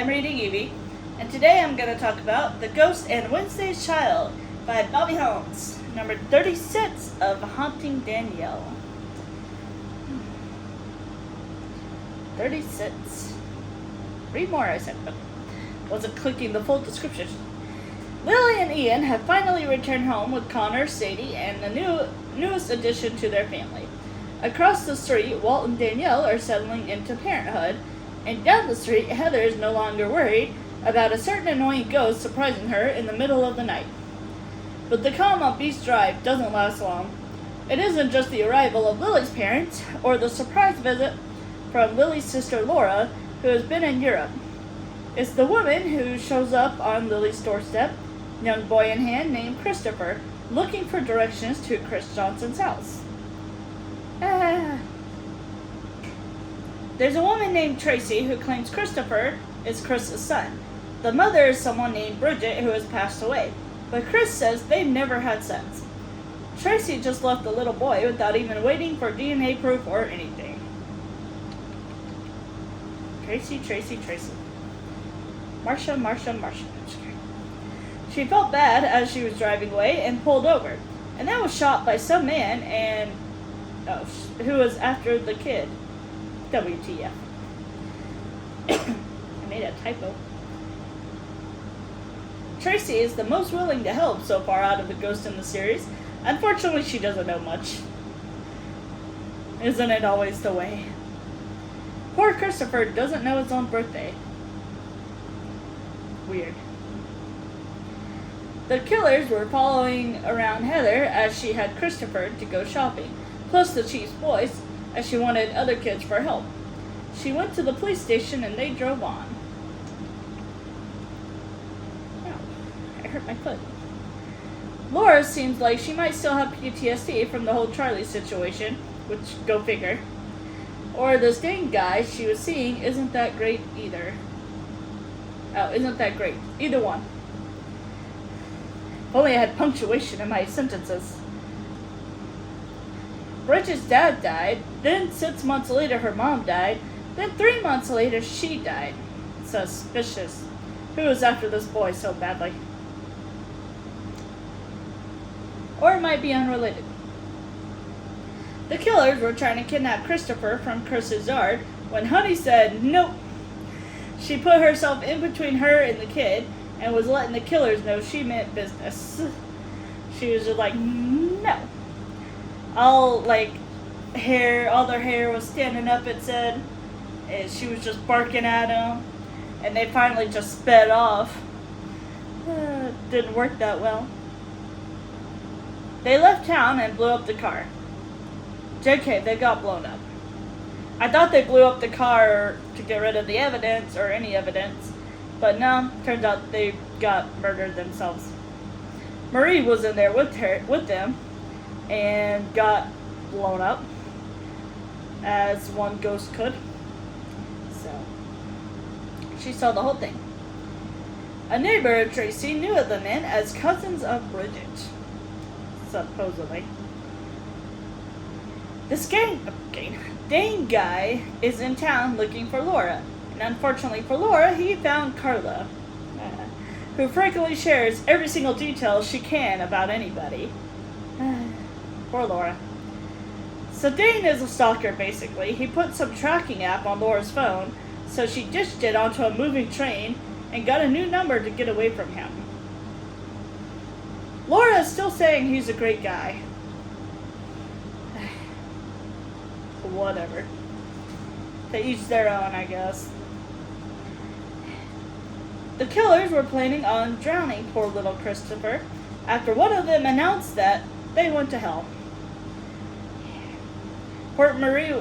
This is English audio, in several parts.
I'm reading Evie, and today I'm going to talk about The Ghost and Wednesday's Child by Bobbi Holmes, number 36 of Haunting Danielle. 36. Read more, I said, but wasn't clicking the full description. Lily and Ian have finally returned home with Connor, Sadie, and the newest addition to their family. Across the street, Walt and Danielle are settling into parenthood, and down the street, Heather is no longer worried about a certain annoying ghost surprising her in the middle of the night. But the calm on Beast Drive doesn't last long. It isn't just the arrival of Lily's parents, or the surprise visit from Lily's sister Laura, who has been in Europe. It's the woman who shows up on Lily's doorstep, young boy in hand named Christopher, looking for directions to Chris Johnson's house. There's a woman named Tracy who claims Christopher is Chris's son. The mother is someone named Bridget who has passed away, but Chris says they've never had sex. Tracy just left the little boy without even waiting for DNA proof or anything. Tracy. Marcia. She felt bad as she was driving away and pulled over, and then was shot by some man who was after the kid. WTF. I made a typo. Tracy is the most willing to help so far out of the ghost in the series. Unfortunately, she doesn't know much. Isn't it always the way? Poor Christopher doesn't know his own birthday. Weird. The killers were following around Heather as she had Christopher to go shopping, plus the chief's boys, as she wanted other kids for help. She went to the police station and they drove on. Oh, I hurt my foot. Laura seems like she might still have PTSD from the whole Charlie situation, which, go figure. Or the Sting guy she was seeing isn't that great either. Either one. If only I had punctuation in my sentences. Bridget's dad died, then 6 months later her mom died, then 3 months later she died. Suspicious. Who was after this boy so badly? Or it might be unrelated. The killers were trying to kidnap Christopher from Chris's yard when Honey said nope. She put herself in between her and the kid and was letting the killers know she meant business. She was just like, no. All their hair was standing up, it said, and she was just barking at them, and they finally just sped off. Didn't work that well. They left town and blew up the car. JK, they got blown up. I thought they blew up the car to get rid of the evidence, or any evidence, but no, turns out they got murdered themselves. Marie was in there with them, and got blown up, as one ghost could. So, she saw the whole thing. A neighbor of Tracy knew of the men as cousins of Bridget, supposedly. This Dane guy is in town looking for Laura, and unfortunately for Laura, he found Carla, who frequently shares every single detail she can about anybody. Poor Laura. So Dane is a stalker, basically. He put some tracking app on Laura's phone, so she dished it onto a moving train and got a new number to get away from him. Laura is still saying he's a great guy. Whatever. To each their own, I guess. The killers were planning on drowning poor little Christopher after one of them announced that they went to hell. Marie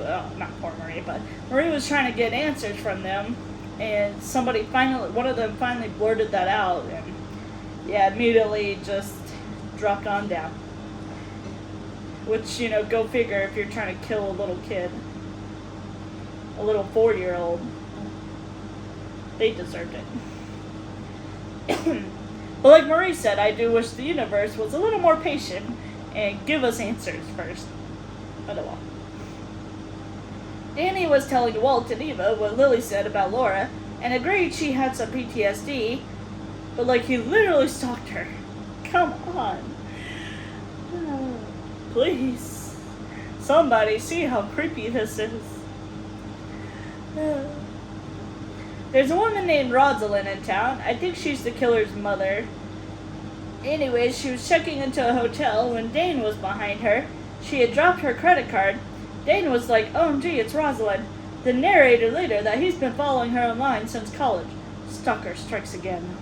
was trying to get answers from them, and one of them finally blurted that out, and immediately just dropped on down. Which, go figure if you're trying to kill a little kid. A little 4-year-old. They deserved it. But like Marie said, I do wish the universe was a little more patient and give us answers first. But well. Danny was telling Walt and Eva what Lily said about Laura and agreed she had some PTSD, but like he literally stalked her. Come on. Please. Somebody see how creepy this is. There's a woman named Rosalind in town. I think she's the killer's mother. Anyways, she was checking into a hotel when Dane was behind her. She had dropped her credit card. Dane was like, OMG, it's Rosalind. Then narrated later that he's been following her online since college. Stalker strikes again.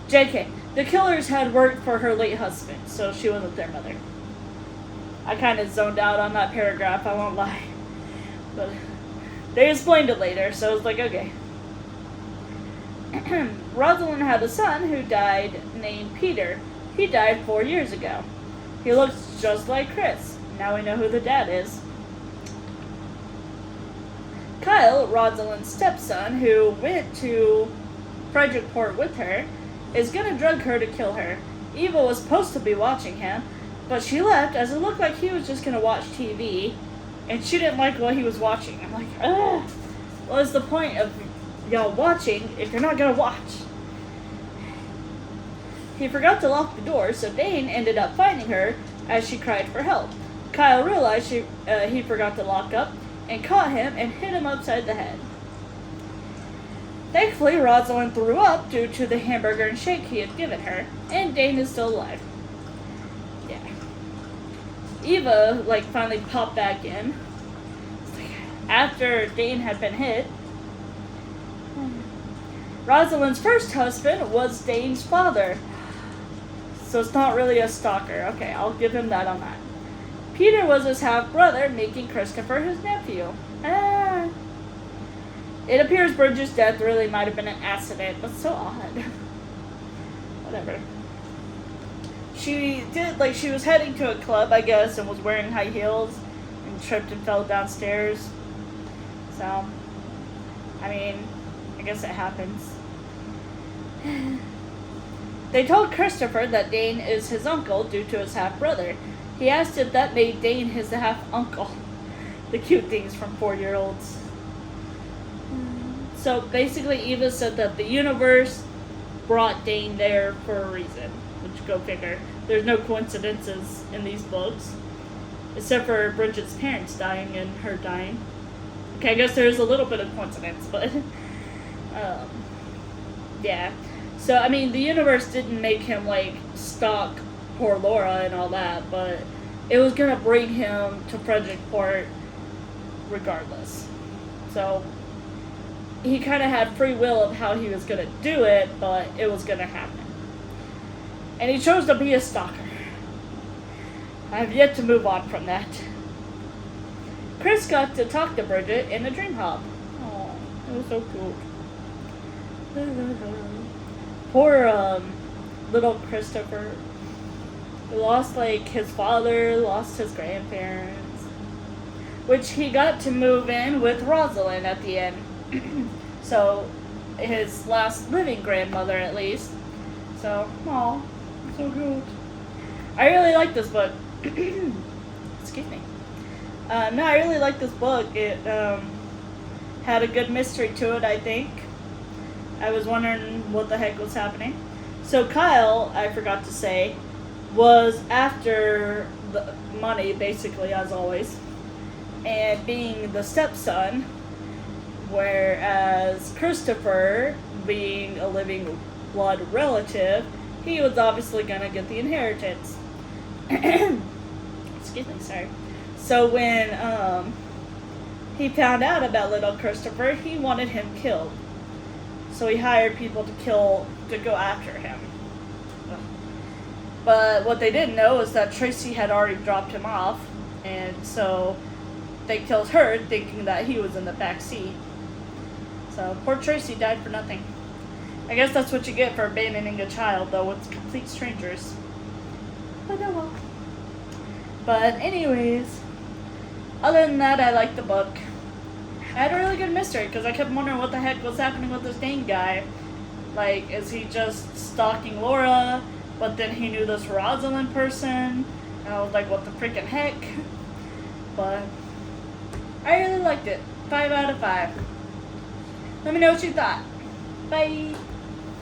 JK, the killers had worked for her late husband, so she wasn't their mother. I kind of zoned out on that paragraph, I won't lie. But they explained it later, so I was like, okay. Rosalind had a son who died named Peter. He died 4 years ago. He looks just like Chris. Now we know who the dad is. Kyle, Rosalind's stepson, who went to Frederickport with her, is gonna drug her to kill her. Eva was supposed to be watching him, but she left as it looked like he was just gonna watch TV, and she didn't like what he was watching. I'm like, ugh. What is the point of y'all watching if you're not gonna watch? He forgot to lock the door, so Dane ended up finding her as she cried for help. Kyle realized he forgot to lock up and caught him and hit him upside the head. Thankfully, Rosalind threw up due to the hamburger and shake he had given her, and Dane is still alive. Yeah. Eva, finally popped back in. After Dane had been hit. Rosalind's first husband was Dane's father. So it's not really a stalker. Okay, I'll give him that on that. Peter was his half-brother, making Christopher his nephew. It appears Bridget's death really might have been an accident, but so odd. Whatever. She did, she was heading to a club, I guess, and was wearing high heels, and tripped and fell downstairs. So, I mean, I guess it happens. They told Christopher that Dane is his uncle due to his half-brother. He asked if that made Dane his half-uncle. The cute things from 4-year-olds. So basically Eva said that the universe brought Dane there for a reason. Which, go figure. There's no coincidences in these books. Except for Bridget's parents dying and her dying. Okay, I guess there's a little bit of coincidence, but... yeah. So, I mean, the universe didn't make him, stalk poor Laura and all that, but it was gonna bring him to Frederickport regardless. So, he kind of had free will of how he was gonna do it, but it was gonna happen. And he chose to be a stalker. I have yet to move on from that. Chris got to talk to Bridget in a dream hop. Oh, it was so cool. Poor, little Christopher. He lost, his father, lost his grandparents. Which he got to move in with Rosalind at the end. So, his last living grandmother, at least. So, aw, so good. I really like this book. Excuse me. No, I really like this book. It, had a good mystery to it, I think. I was wondering what the heck was happening. So Kyle, I forgot to say, was after the money, basically, as always. And being the stepson, whereas Christopher, being a living blood relative, he was obviously gonna get the inheritance. Excuse me, sorry. So when he found out about little Christopher, he wanted him killed. So he hired people to go after him. But what they didn't know is that Tracy had already dropped him off, and so they killed her thinking that he was in the back seat. So poor Tracy died for nothing. I guess that's what you get for abandoning a child, though, with complete strangers. But oh well. But anyways, other than that, I liked the book. I had a really good mystery, because I kept wondering what the heck was happening with this Dane guy. Is he just stalking Laura, but then he knew this Rosalind person? And I was like, what the freaking heck? but I really liked it. 5 out of 5. Let me know what you thought. Bye.